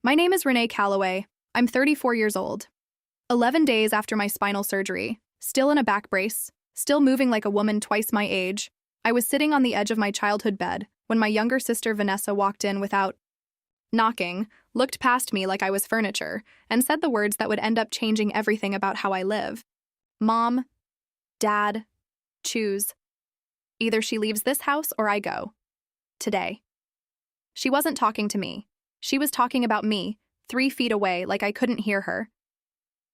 My name is Renee Calloway. I'm 34 years old. 11 days after my spinal surgery, still in a back brace, still moving like a woman twice my age, I was sitting on the edge of my childhood bed when my younger sister Vanessa walked in without knocking, looked past me like I was furniture, and said the words that would end up changing everything about how I live. Mom, Dad, choose. Either she leaves this house or I go. Today. She wasn't talking to me. She was talking about me, 3 feet away, like I couldn't hear her.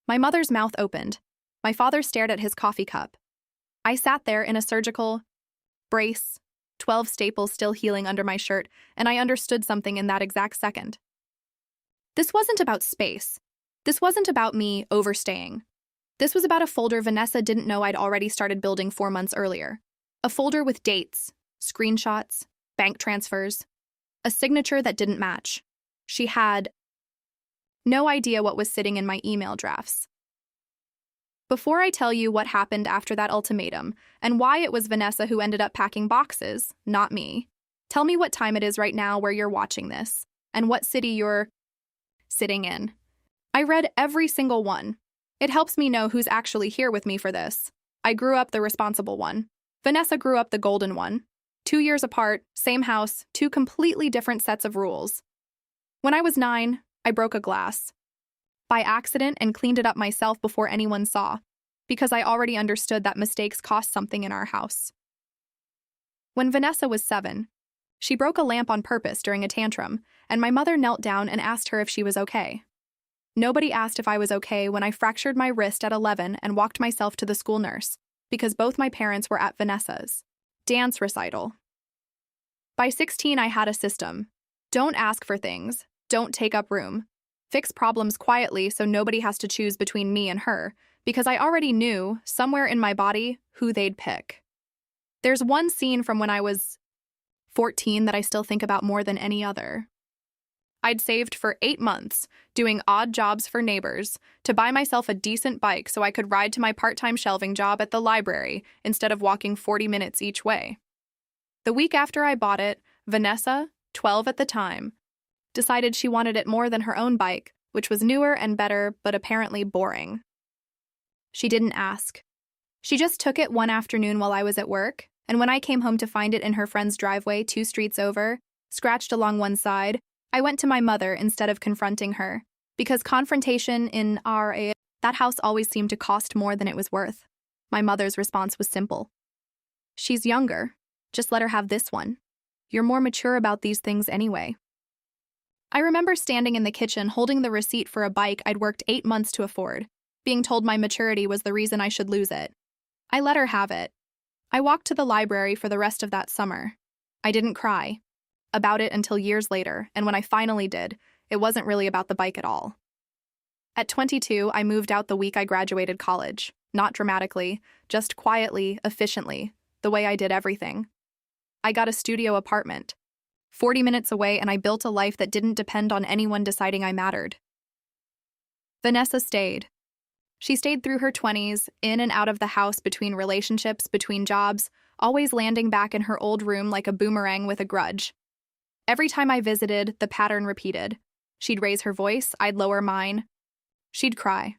My mother's mouth opened. My father stared at his coffee cup. I sat there in a surgical brace, 12 staples still healing under my shirt, and I understood something in that exact second. This wasn't about space. This wasn't about me overstaying. This was about a folder Vanessa didn't know I'd already started building 4 months earlier. A folder with dates, screenshots, bank transfers, a signature that didn't match. She had no idea what was sitting in my email drafts. Before I tell you what happened after that ultimatum and why it was Vanessa who ended up packing boxes, not me, tell me what time it is right now where you're watching this and what city you're sitting in. I read every single one. It helps me know who's actually here with me for this. I grew up the responsible one. Vanessa grew up the golden one. 2 years apart, same house, 2 completely different sets of rules. When I was 9, I broke a glass. By accident and cleaned it up myself before anyone saw, because I already understood that mistakes cost something in our house. When Vanessa was 7, she broke a lamp on purpose during a tantrum, and my mother knelt down and asked her if she was okay. Nobody asked if I was okay when I fractured my wrist at 11 and walked myself to the school nurse, because both my parents were at Vanessa's dance recital. By 16, I had a system. Don't ask for things. Don't take up room. Fix problems quietly so nobody has to choose between me and her, because I already knew, somewhere in my body, who they'd pick. There's one scene from when I was 14 that I still think about more than any other. I'd saved for 8 months, doing odd jobs for neighbors, to buy myself a decent bike so I could ride to my part-time shelving job at the library instead of walking 40 minutes each way. The week after I bought it, Vanessa, 12 at the time, decided she wanted it more than her own bike, which was newer and better, but apparently boring. She didn't ask. She just took it one afternoon while I was at work, and when I came home to find it in her friend's driveway 2 streets over, scratched along one side, I went to my mother instead of confronting her, because confrontation in that house always seemed to cost more than it was worth. My mother's response was simple. She's younger. Just let her have this one. You're more mature about these things anyway. I remember standing in the kitchen holding the receipt for a bike I'd worked 8 months to afford, being told my maturity was the reason I should lose it. I let her have it. I walked to the library for the rest of that summer. I didn't cry about it until years later, and when I finally did, it wasn't really about the bike at all. At 22, I moved out the week I graduated college, not dramatically, just quietly, efficiently, the way I did everything. I got a studio apartment, 40 minutes away, and I built a life that didn't depend on anyone deciding I mattered. Vanessa stayed. She stayed through her 20s, in and out of the house, between relationships, between jobs, always landing back in her old room like a boomerang with a grudge. Every time I visited, the pattern repeated. She'd raise her voice, I'd lower mine. She'd cry.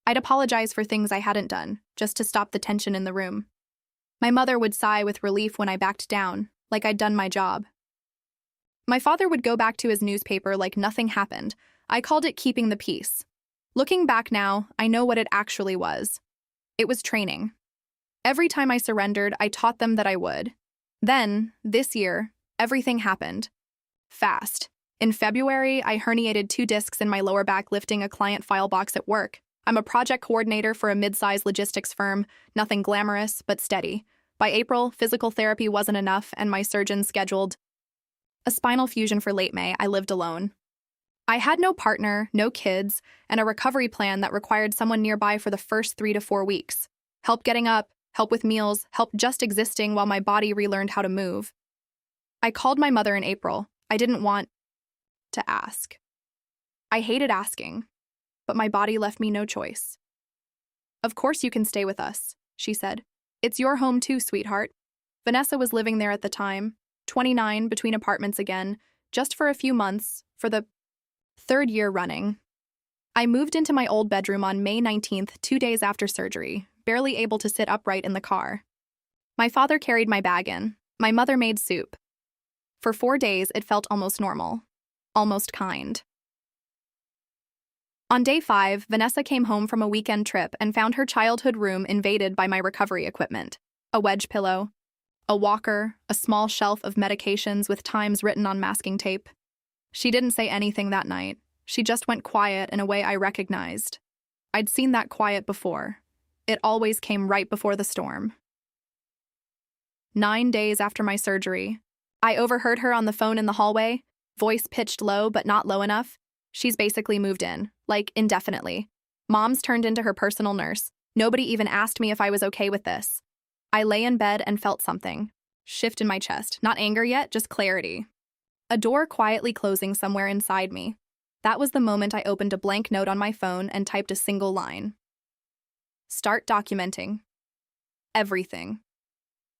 I'd apologize for things I hadn't done, just to stop the tension in the room. My mother would sigh with relief when I backed down, like I'd done my job. My father would go back to his newspaper like nothing happened. I called it keeping the peace. Looking back now, I know what it actually was. It was training. Every time I surrendered, I taught them that I would. Then, this year, everything happened. Fast. In February, I herniated 2 discs in my lower back lifting a client file box at work. I'm a project coordinator for a mid-sized logistics firm, nothing glamorous, but steady. By April, physical therapy wasn't enough, and my surgeon scheduled a spinal fusion for late May. I lived alone. I had no partner, no kids, and a recovery plan that required someone nearby for the first 3 to 4 weeks. Help getting up, help with meals, help just existing while my body relearned how to move. I called my mother in April. I didn't want to ask. I hated asking, but my body left me no choice. Of course you can stay with us, she said. It's your home too, sweetheart. Vanessa was living there at the time, 29, between apartments again, just for a few months, for the Third year running. I moved into my old bedroom on May 19th, 2 days after surgery, barely able to sit upright in the car. My father carried my bag in. My mother made soup. For 4 days, it felt almost normal. Almost kind. On day 5, Vanessa came home from a weekend trip and found her childhood room invaded by my recovery equipment. A wedge pillow, a walker, a small shelf of medications with times written on masking tape. She didn't say anything that night. She just went quiet in a way I recognized. I'd seen that quiet before. It always came right before the storm. 9 days after my surgery, I overheard her on the phone in the hallway, voice pitched low but not low enough. She's basically moved in, like indefinitely. Mom's turned into her personal nurse. Nobody even asked me if I was okay with this. I lay in bed and felt something shift in my chest. Not anger yet, just clarity. A door quietly closing somewhere inside me. That was the moment I opened a blank note on my phone and typed a single line. Start documenting. Everything.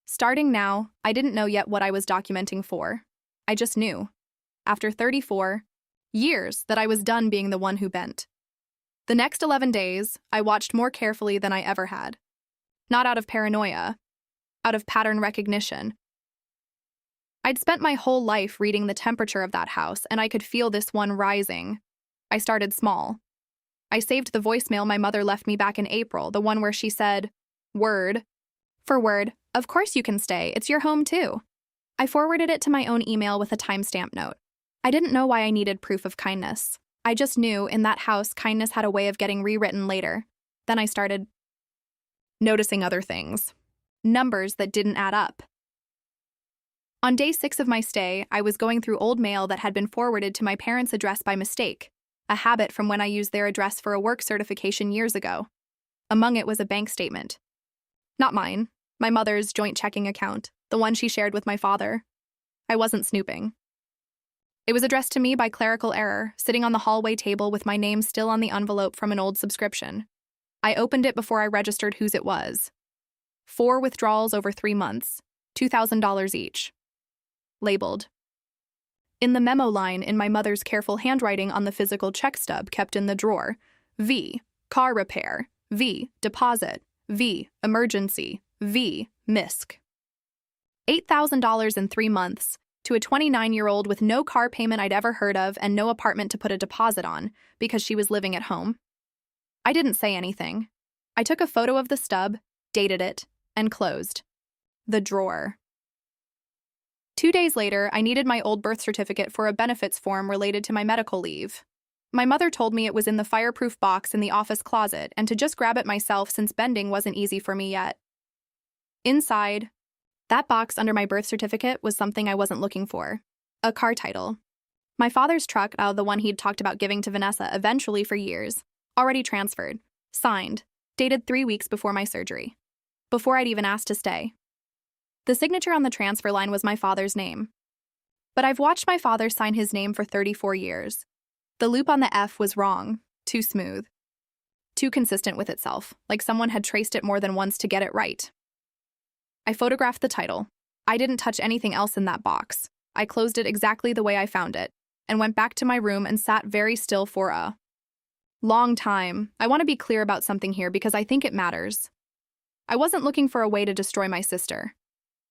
Starting now, I didn't know yet what I was documenting for. I just knew, after 34 years, that I was done being the one who bent. The next 11 days, I watched more carefully than I ever had. Not out of paranoia, out of pattern recognition. I'd spent my whole life reading the temperature of that house, and I could feel this one rising. I started small. I saved the voicemail my mother left me back in April, the one where she said, word for word, "Of course you can stay, it's your home too." I forwarded it to my own email with a timestamp note. I didn't know why I needed proof of kindness. I just knew in that house kindness had a way of getting rewritten later. Then I started noticing other things. Numbers that didn't add up. On day 6 of my stay, I was going through old mail that had been forwarded to my parents' address by mistake, a habit from when I used their address for a work certification years ago. Among it was a bank statement. Not mine, my mother's joint checking account, the one she shared with my father. I wasn't snooping. It was addressed to me by clerical error, sitting on the hallway table with my name still on the envelope from an old subscription. I opened it before I registered whose it was. 4 withdrawals over 3 months, $2,000 each. Labeled. In the memo line in my mother's careful handwriting on the physical check stub kept in the drawer, V, car repair, V, deposit, V, emergency, V, MISC. $8,000 in 3 months, to a 29-year-old with no car payment I'd ever heard of and no apartment to put a deposit on because she was living at home. I didn't say anything. I took a photo of the stub, dated it, and closed the drawer. 2 days later, I needed my old birth certificate for a benefits form related to my medical leave. My mother told me it was in the fireproof box in the office closet and to just grab it myself since bending wasn't easy for me yet. Inside, that box under my birth certificate was something I wasn't looking for. A car title. My father's truck, the one he'd talked about giving to Vanessa eventually for years, already transferred, signed, dated 3 weeks before my surgery. Before I'd even asked to stay. The signature on the transfer line was my father's name. But I've watched my father sign his name for 34 years. The loop on the F was wrong, too smooth. Too consistent with itself, like someone had traced it more than once to get it right. I photographed the title. I didn't touch anything else in that box. I closed it exactly the way I found it, and went back to my room and sat very still for a long time. I want to be clear about something here because I think it matters. I wasn't looking for a way to destroy my sister.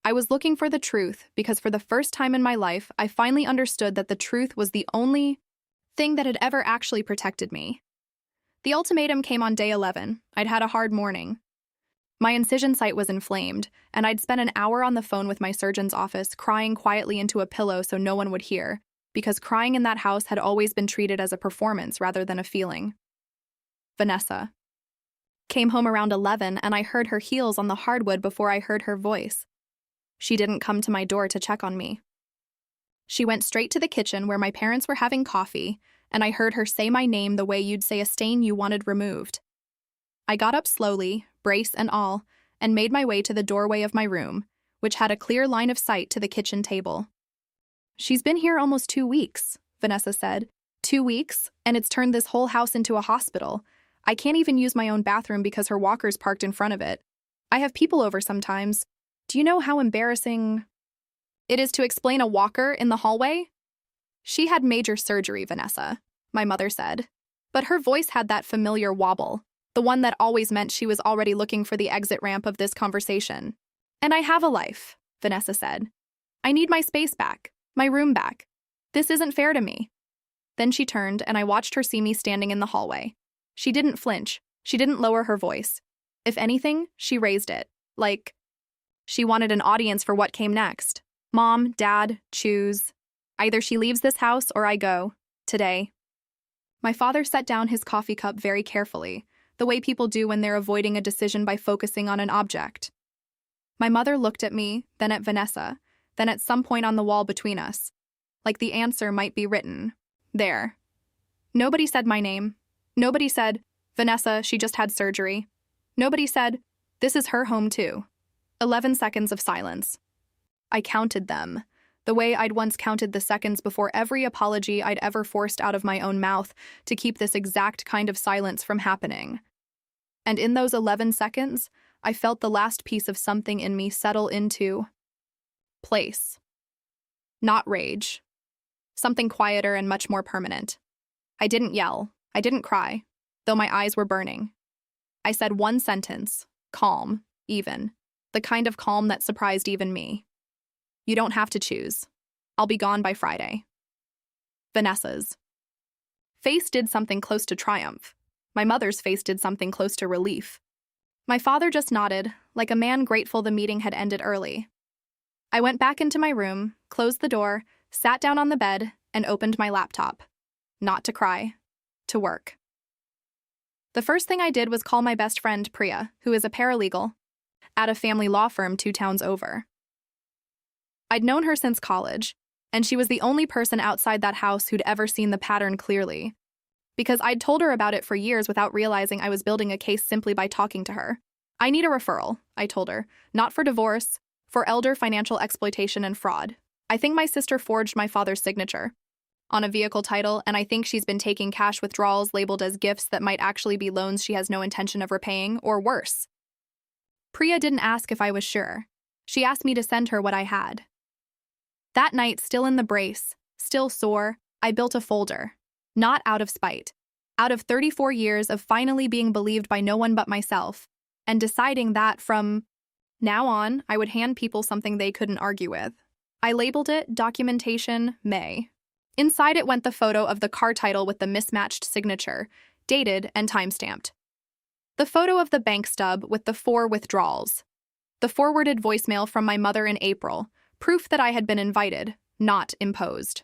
I was looking for the truth because for the first time in my life, I finally understood that the truth was the only thing that had ever actually protected me. The ultimatum came on day 11. I'd had a hard morning. My incision site was inflamed, and I'd spent an hour on the phone with my surgeon's office crying quietly into a pillow so no one would hear, because crying in that house had always been treated as a performance rather than a feeling. Vanessa came home around 11, and I heard her heels on the hardwood before I heard her voice. She didn't come to my door to check on me. She went straight to the kitchen where my parents were having coffee, and I heard her say my name the way you'd say a stain you wanted removed. I got up slowly, brace and all, and made my way to the doorway of my room, which had a clear line of sight to the kitchen table. "She's been here almost 2 weeks, Vanessa said. 2 weeks, and it's turned this whole house into a hospital. I can't even use my own bathroom because her walker's parked in front of it. I have people over sometimes. Do you know how embarrassing it is to explain a walker in the hallway?" She had major surgery, Vanessa. my mother said. But her voice had that familiar wobble, the one that always meant she was already looking for the exit ramp of this conversation. And I have a life, Vanessa said. I need my space back, my room back. This isn't fair to me. Then she turned, and I watched her see me standing in the hallway. She didn't flinch. She didn't lower her voice. If anything, she raised it, like she wanted an audience for what came next. Mom, Dad, choose. Either she leaves this house or I go. Today. My father set down his coffee cup very carefully, the way people do when they're avoiding a decision by focusing on an object. My mother looked at me, then at Vanessa, then at some point on the wall between us, like the answer might be written there. Nobody said my name. Nobody said, Vanessa, she just had surgery. Nobody said, this is her home too. 11 seconds of silence. I counted them, the way I'd once counted the seconds before every apology I'd ever forced out of my own mouth to keep this exact kind of silence from happening. And in those 11 seconds, I felt the last piece of something in me settle into place. Not rage. Something quieter and much more permanent. I didn't yell. I didn't cry, though my eyes were burning. I said one sentence, calm, even, the kind of calm that surprised even me. You don't have to choose. I'll be gone by Friday. Vanessa's face did something close to triumph. My mother's face did something close to relief. My father just nodded, like a man grateful the meeting had ended early. I went back into my room, closed the door, sat down on the bed, and opened my laptop. Not to cry, to work. The first thing I did was call my best friend, Priya, who is a paralegal, at a family law firm 2 towns over. I'd known her since college, and she was the only person outside that house who'd ever seen the pattern clearly, because I'd told her about it for years without realizing I was building a case simply by talking to her. I need a referral, I told her, not for divorce, for elder financial exploitation and fraud. I think my sister forged my father's signature on a vehicle title, and I think she's been taking cash withdrawals labeled as gifts that might actually be loans she has no intention of repaying, or worse. Priya didn't ask if I was sure. She asked me to send her what I had. That night, still in the brace, still sore, I built a folder. Not out of spite. Out of 34 years of finally being believed by no one but myself, and deciding that from now on, I would hand people something they couldn't argue with. I labeled it Documentation May. Inside it went the photo of the car title with the mismatched signature, dated and timestamped. The photo of the bank stub with the 4 withdrawals. The forwarded voicemail from my mother in April, proof that I had been invited, not imposed.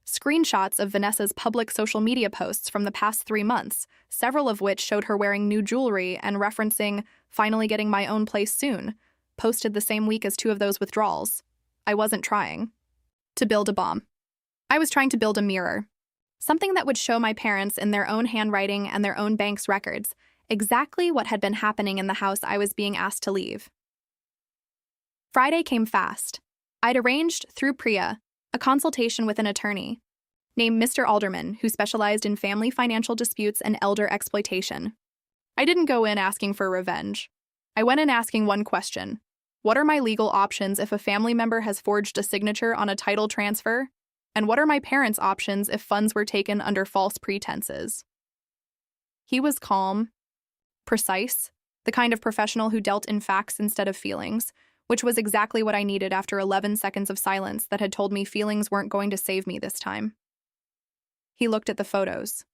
Screenshots of Vanessa's public social media posts from the past 3 months, several of which showed her wearing new jewelry and referencing finally getting my own place soon, posted the same week as 2 of those withdrawals. I wasn't trying to build a bomb. I was trying to build a mirror. Something that would show my parents in their own handwriting and their own bank's records exactly what had been happening in the house I was being asked to leave. Friday came fast. I'd arranged, through Priya, a consultation with an attorney named Mr. Alderman, who specialized in family financial disputes and elder exploitation. I didn't go in asking for revenge. I went in asking one question. What are my legal options if a family member has forged a signature on a title transfer? And what are my parents' options if funds were taken under false pretenses? He was calm, precise, the kind of professional who dealt in facts instead of feelings, which was exactly what I needed after 11 seconds of silence that had told me feelings weren't going to save me this time. He looked at the photos.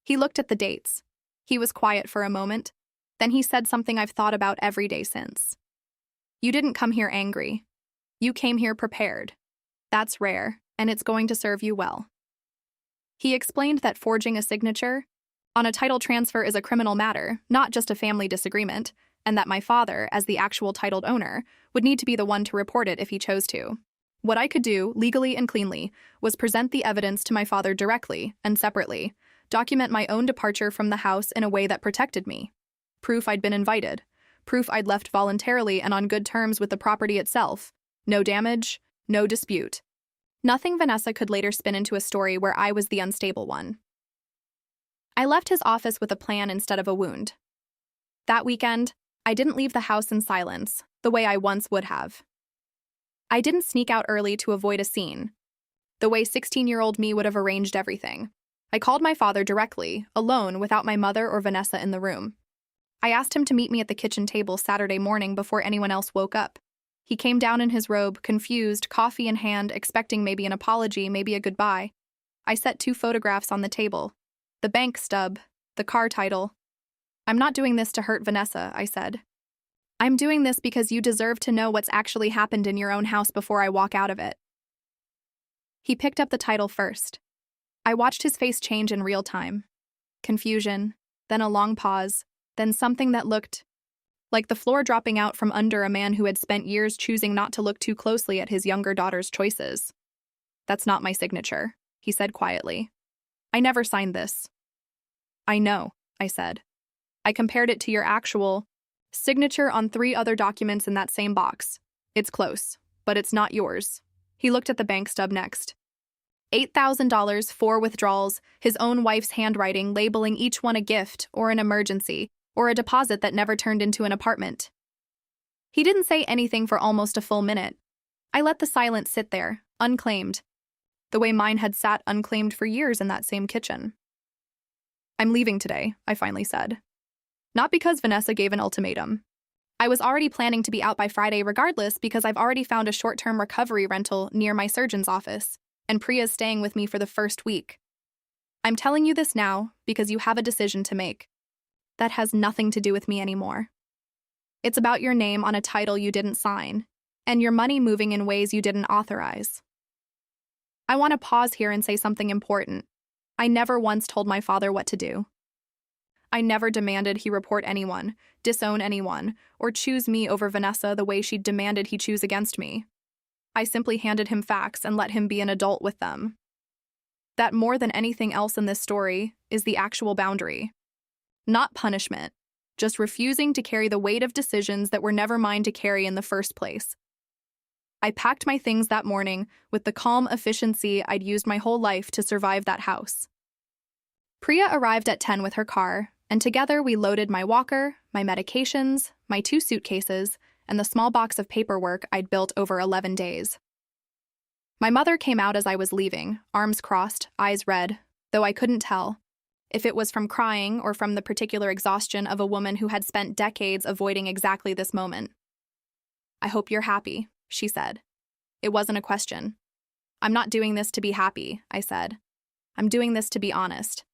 He looked at the dates. He was quiet for a moment. Then he said something I've thought about every day since. You didn't come here angry. You came here prepared. That's rare, and it's going to serve you well. He explained that forging a signature on a title transfer is a criminal matter, not just a family disagreement, and that my father, as the actual titled owner, would need to be the one to report it if he chose to. What I could do, legally and cleanly, was present the evidence to my father directly and separately, document my own departure from the house in a way that protected me. Proof I'd been invited. Proof I'd left voluntarily and on good terms with the property itself. No damage, no dispute. Nothing Vanessa could later spin into a story where I was the unstable one. I left his office with a plan instead of a wound. That weekend, I didn't leave the house in silence, the way I once would have. I didn't sneak out early to avoid a scene, the way 16-year-old me would have arranged everything. I called my father directly, alone, without my mother or Vanessa in the room. I asked him to meet me at the kitchen table Saturday morning before anyone else woke up. He came down in his robe, confused, coffee in hand, expecting maybe an apology, maybe a goodbye. I set 2 photographs on the table. The bank stub, the car title. "I'm not doing this to hurt Vanessa," I said. "I'm doing this because you deserve to know what's actually happened in your own house before I walk out of it." He picked up the title first. I watched his face change in real time. Confusion, then a long pause, then something that looked like the floor dropping out from under a man who had spent years choosing not to look too closely at his younger daughter's choices. "That's not my signature," he said quietly. "I never signed this." "I know," I said. "I compared it to your actual signature on 3 other documents in that same box. It's close, but it's not yours." He looked at the bank stub next. $8,000, 4 withdrawals, his own wife's handwriting labeling each one a gift or an emergency, or a deposit that never turned into an apartment. He didn't say anything for almost a full minute. I let the silence sit there, unclaimed, the way mine had sat unclaimed for years in that same kitchen. "I'm leaving today," I finally said. Not because Vanessa gave an ultimatum. I was already planning to be out by Friday regardless because I've already found a short-term recovery rental near my surgeon's office, and Priya's staying with me for the first week. I'm telling you this now because you have a decision to make. That has nothing to do with me anymore. It's about your name on a title you didn't sign, and your money moving in ways you didn't authorize. I want to pause here and say something important. I never once told my father what to do. I never demanded he report anyone, disown anyone, or choose me over Vanessa the way she demanded he choose against me. I simply handed him facts and let him be an adult with them. That more than anything else in this story is the actual boundary. Not punishment, just refusing to carry the weight of decisions that were never mine to carry in the first place. I packed my things that morning with the calm efficiency I'd used my whole life to survive that house. Priya arrived at 10 with her car, and together we loaded my walker, my medications, my 2 suitcases, and the small box of paperwork I'd built over 11 days. My mother came out as I was leaving, arms crossed, eyes red, though I couldn't tell if it was from crying or from the particular exhaustion of a woman who had spent decades avoiding exactly this moment. "I hope you're happy," she said. It wasn't a question. "I'm not doing this to be happy," I said. "I'm doing this to be honest.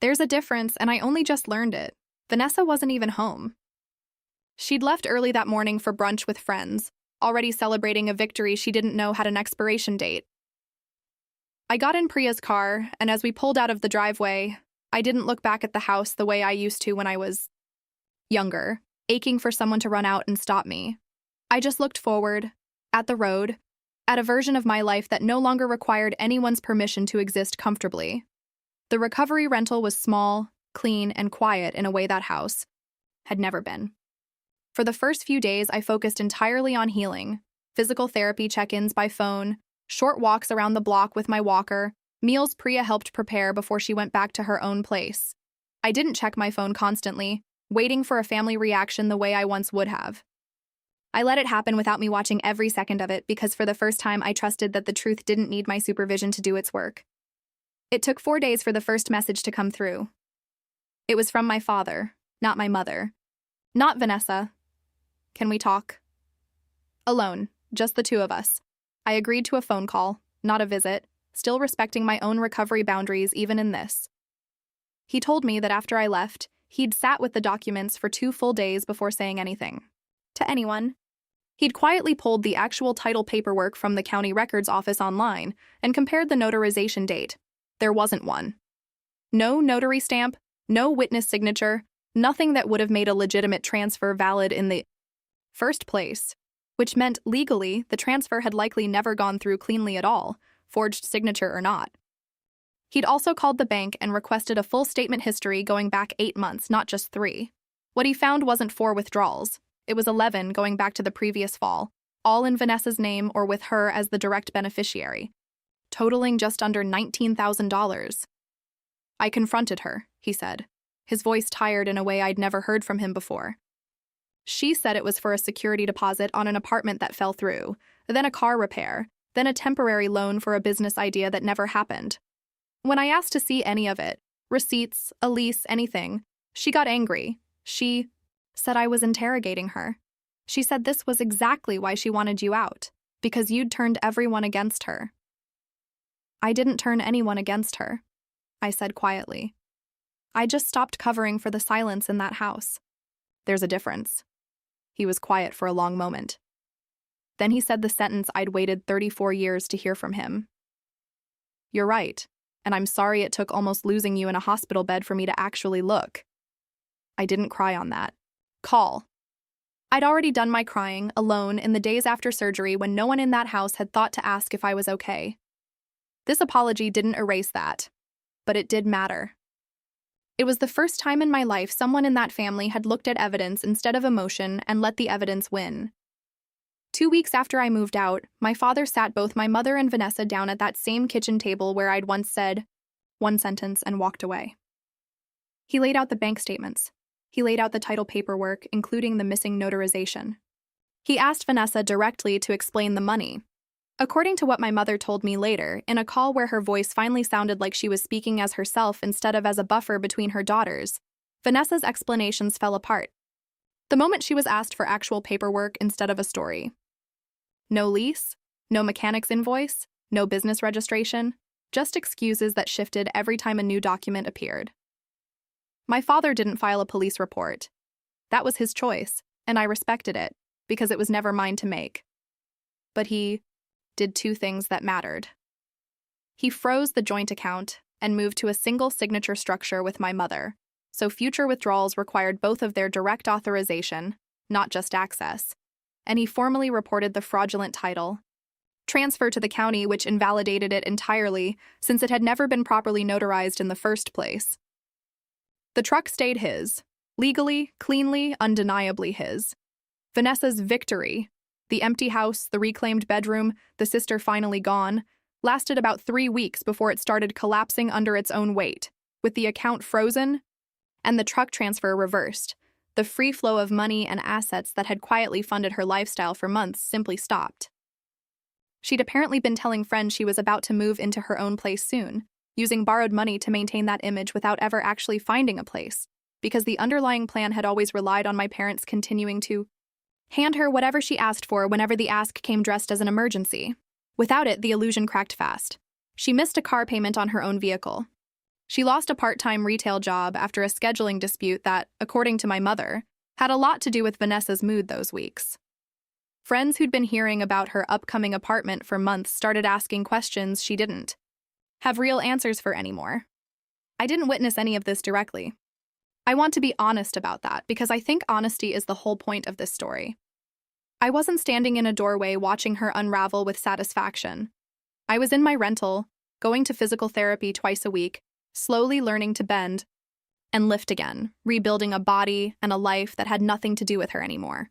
There's a difference, and I only just learned it. Vanessa wasn't even home. She'd left early that morning for brunch with friends, already celebrating a victory she didn't know had an expiration date. I got in Priya's car, and as we pulled out of the driveway, I didn't look back at the house the way I used to when I was younger, aching for someone to run out and stop me. I just looked forward, at the road, at a version of my life that no longer required anyone's permission to exist comfortably. The recovery rental was small, clean, and quiet in a way that house had never been. For the first few days, I focused entirely on healing, physical therapy check-ins by phone, short walks around the block with my walker, meals Priya helped prepare before she went back to her own place. I didn't check my phone constantly, waiting for a family reaction the way I once would have. I let it happen without me watching every second of it because for the first time I trusted that the truth didn't need my supervision to do its work. It took 4 days for the first message to come through. It was from my father, not my mother. Not Vanessa. "Can we talk?" Alone, just the 2 of us. I agreed to a phone call, not a visit, still respecting my own recovery boundaries even in this. He told me that after I left, he'd sat with the documents for 2 full days before saying anything. To anyone. He'd quietly pulled the actual title paperwork from the county records office online and compared the notarization date. There wasn't one. No notary stamp, no witness signature, nothing that would have made a legitimate transfer valid in the first place, which meant legally the transfer had likely never gone through cleanly at all, forged signature or not. He'd also called the bank and requested a full statement history going back 8 months, not just 3. What he found wasn't 4 withdrawals. It was 11 going back to the previous fall, all in Vanessa's name or with her as the direct beneficiary, totaling just under $19,000. "I confronted her," he said, his voice tired in a way I'd never heard from him before. "She said it was for a security deposit on an apartment that fell through, then a car repair, then a temporary loan for a business idea that never happened. When I asked to see any of it, receipts, a lease, anything, she got angry. She said I was interrogating her. She said this was exactly why she wanted you out, because you'd turned everyone against her. I didn't turn anyone against her, I said quietly. I just stopped covering for the silence in that house. There's a difference. He was quiet for a long moment. Then he said the sentence I'd waited 34 years to hear from him. You're right, and I'm sorry it took almost losing you in a hospital bed for me to actually look. I didn't cry on that. Call. I'd already done my crying, alone, in the days after surgery when no one in that house had thought to ask if I was okay. This apology didn't erase that, but it did matter. It was the first time in my life someone in that family had looked at evidence instead of emotion and let the evidence win. 2 weeks after I moved out, my father sat both my mother and Vanessa down at that same kitchen table where I'd once said one sentence and walked away. He laid out the bank statements. He laid out the title paperwork, including the missing notarization. He asked Vanessa directly to explain the money. According to what my mother told me later, in a call where her voice finally sounded like she was speaking as herself instead of as a buffer between her daughters, Vanessa's explanations fell apart. The moment she was asked for actual paperwork instead of a story. No lease, no mechanic's invoice, no business registration, just excuses that shifted every time a new document appeared. My father didn't file a police report. That was his choice, and I respected it, because it was never mine to make. But he did two things that mattered. He froze the joint account and moved to a single signature structure with my mother, so future withdrawals required both of their direct authorization, not just access, and he formally reported the fraudulent title transfer to the county, which invalidated it entirely since it had never been properly notarized in the first place. The truck stayed his, legally, cleanly, undeniably his. Vanessa's victory, the empty house, the reclaimed bedroom, the sister finally gone, lasted about 3 weeks before it started collapsing under its own weight, with the account frozen and the truck transfer reversed. The free flow of money and assets that had quietly funded her lifestyle for months simply stopped. She'd apparently been telling friends she was about to move into her own place soon, using borrowed money to maintain that image without ever actually finding a place, because the underlying plan had always relied on my parents continuing to hand her whatever she asked for whenever the ask came dressed as an emergency. Without it, the illusion cracked fast. She missed a car payment on her own vehicle. She lost a part-time retail job after a scheduling dispute that, according to my mother, had a lot to do with Vanessa's mood those weeks. Friends who'd been hearing about her upcoming apartment for months started asking questions she didn't have real answers for anymore. I didn't witness any of this directly. I want to be honest about that because I think honesty is the whole point of this story. I wasn't standing in a doorway watching her unravel with satisfaction. I was in my rental, going to physical therapy twice a week, slowly learning to bend and lift again, rebuilding a body and a life that had nothing to do with her anymore.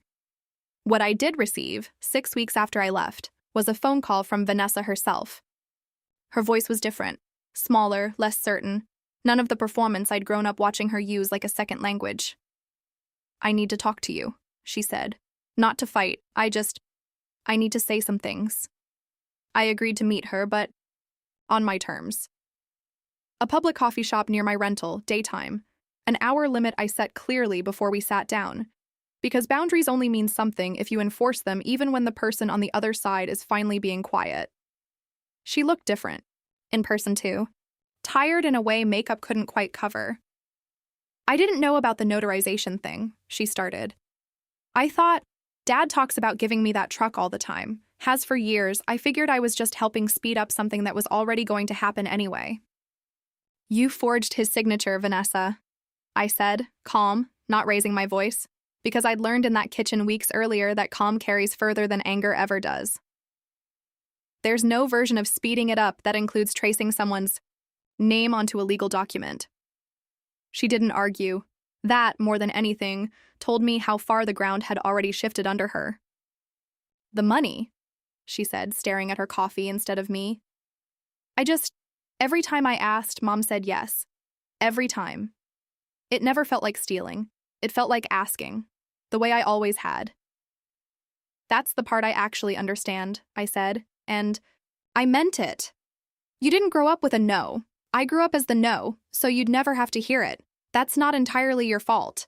What I did receive, 6 weeks after I left, was a phone call from Vanessa herself. Her voice was different, smaller, less certain, none of the performance I'd grown up watching her use like a second language. I need to talk to you, she said. Not to fight, I need to say some things. I agreed to meet her, but on my terms. A public coffee shop near my rental, daytime. An hour limit I set clearly before we sat down, because boundaries only mean something if you enforce them even when the person on the other side is finally being quiet. She looked different, in person too, tired in a way makeup couldn't quite cover. I didn't know about the notarization thing, she started. I thought, Dad talks about giving me that truck all the time, has for years. I figured I was just helping speed up something that was already going to happen anyway. You forged his signature, Vanessa, I said, calm, not raising my voice, because I'd learned in that kitchen weeks earlier that calm carries further than anger ever does. There's no version of speeding it up that includes tracing someone's name onto a legal document. She didn't argue. That, more than anything, told me how far the ground had already shifted under her. The money, she said, staring at her coffee instead of me. Every time I asked, Mom said yes. Every time. It never felt like stealing. It felt like asking, the way I always had. That's the part I actually understand, I said, and I meant it. You didn't grow up with a no. I grew up as the no, so you'd never have to hear it. That's not entirely your fault.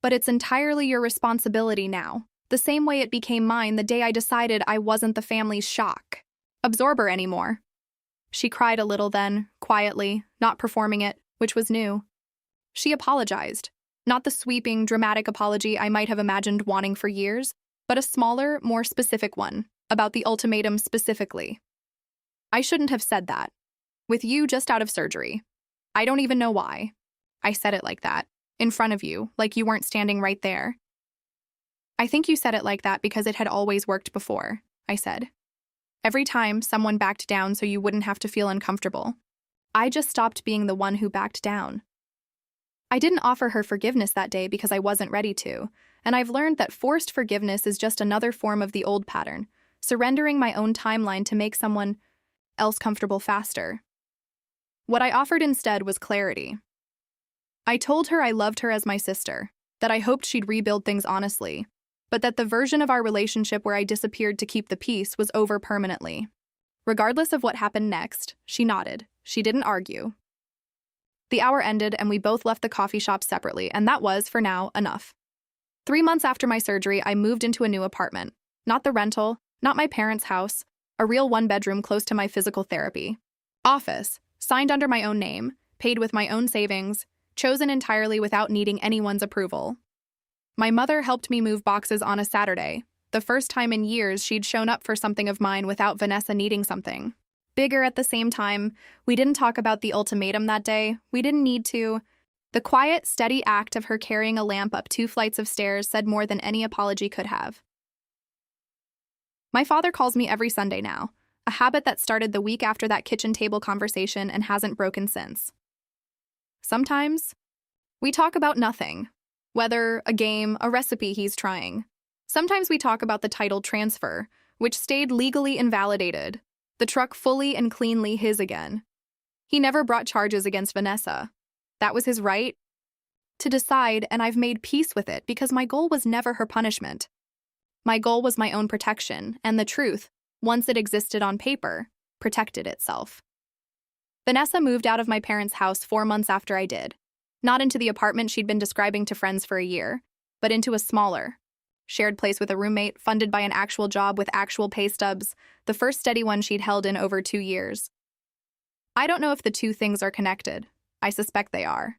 But it's entirely your responsibility now. The same way it became mine the day I decided I wasn't the family's shock absorber anymore. She cried a little then, quietly, not performing it, which was new. She apologized. Not the sweeping, dramatic apology I might have imagined wanting for years, but a smaller, more specific one, about the ultimatum specifically. I shouldn't have said that. With you just out of surgery. I don't even know why. I said it like that, in front of you, like you weren't standing right there. I think you said it like that because it had always worked before, I said. Every time, someone backed down so you wouldn't have to feel uncomfortable. I just stopped being the one who backed down. I didn't offer her forgiveness that day because I wasn't ready to, and I've learned that forced forgiveness is just another form of the old pattern, surrendering my own timeline to make someone else comfortable faster. What I offered instead was clarity. I told her I loved her as my sister, that I hoped she'd rebuild things honestly, but that the version of our relationship where I disappeared to keep the peace was over permanently. Regardless of what happened next, she nodded. She didn't argue. The hour ended and we both left the coffee shop separately, and that was, for now, enough. 3 months after my surgery, I moved into a new apartment. Not the rental, not my parents' house, a real one-bedroom close to my physical therapy. Office, signed under my own name, paid with my own savings, chosen entirely without needing anyone's approval. My mother helped me move boxes on a Saturday, the first time in years she'd shown up for something of mine without Vanessa needing something. Bigger at the same time, we didn't talk about the ultimatum that day. We didn't need to. The quiet, steady act of her carrying a lamp up 2 flights of stairs said more than any apology could have. My father calls me every Sunday now, a habit that started the week after that kitchen table conversation and hasn't broken since. Sometimes, we talk about nothing. Weather, a game, a recipe he's trying. Sometimes we talk about the title transfer, which stayed legally invalidated. The truck fully and cleanly his again. He never brought charges against Vanessa. That was his right to decide, and I've made peace with it because my goal was never her punishment. My goal was my own protection, and the truth, once it existed on paper, protected itself. Vanessa moved out of my parents' house 4 months after I did. Not into the apartment she'd been describing to friends for a year, but into a smaller, shared place with a roommate, funded by an actual job with actual pay stubs, the first steady one she'd held in over 2 years. I don't know if the two things are connected. I suspect they are.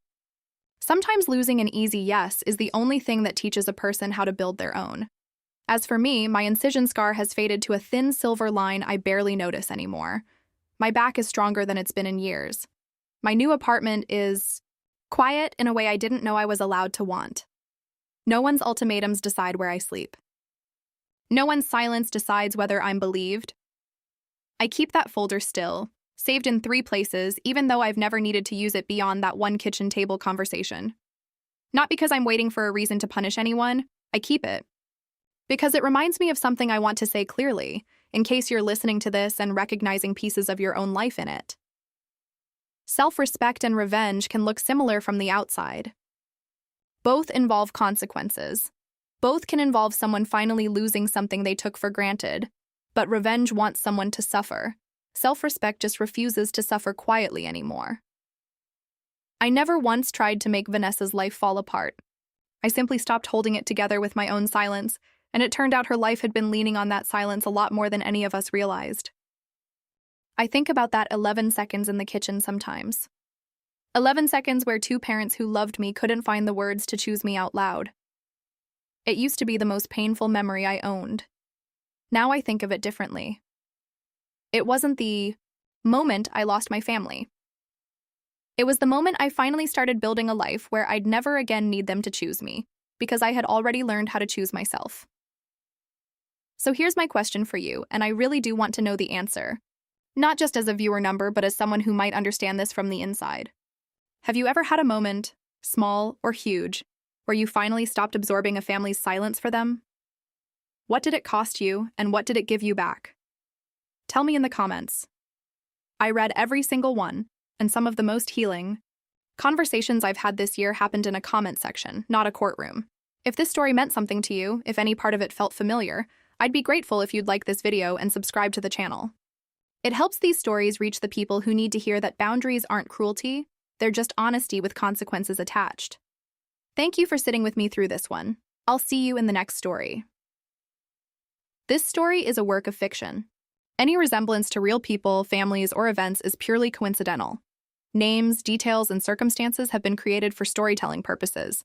Sometimes losing an easy yes is the only thing that teaches a person how to build their own. As for me, my incision scar has faded to a thin silver line I barely notice anymore. My back is stronger than it's been in years. My new apartment is quiet in a way I didn't know I was allowed to want. No one's ultimatums decide where I sleep. No one's silence decides whether I'm believed. I keep that folder still, saved in 3 places, even though I've never needed to use it beyond that one kitchen table conversation. Not because I'm waiting for a reason to punish anyone, I keep it. Because it reminds me of something I want to say clearly, in case you're listening to this and recognizing pieces of your own life in it. Self-respect and revenge can look similar from the outside. Both involve consequences. Both can involve someone finally losing something they took for granted, but revenge wants someone to suffer. Self-respect just refuses to suffer quietly anymore. I never once tried to make Vanessa's life fall apart. I simply stopped holding it together with my own silence, and it turned out her life had been leaning on that silence a lot more than any of us realized. I think about that 11 seconds in the kitchen sometimes. 11 seconds where 2 parents who loved me couldn't find the words to choose me out loud. It used to be the most painful memory I owned. Now I think of it differently. It wasn't the moment I lost my family. It was the moment I finally started building a life where I'd never again need them to choose me, because I had already learned how to choose myself. So here's my question for you, and I really do want to know the answer. Not just as a viewer number, but as someone who might understand this from the inside. Have you ever had a moment, small or huge, where you finally stopped absorbing a family's silence for them? What did it cost you, and what did it give you back? Tell me in the comments. I read every single one, and some of the most healing conversations I've had this year happened in a comment section, not a courtroom. If this story meant something to you, if any part of it felt familiar, I'd be grateful if you'd like this video and subscribe to the channel. It helps these stories reach the people who need to hear that boundaries aren't cruelty, they're just honesty with consequences attached. Thank you for sitting with me through this one. I'll see you in the next story. This story is a work of fiction. Any resemblance to real people, families, or events is purely coincidental. Names, details, and circumstances have been created for storytelling purposes,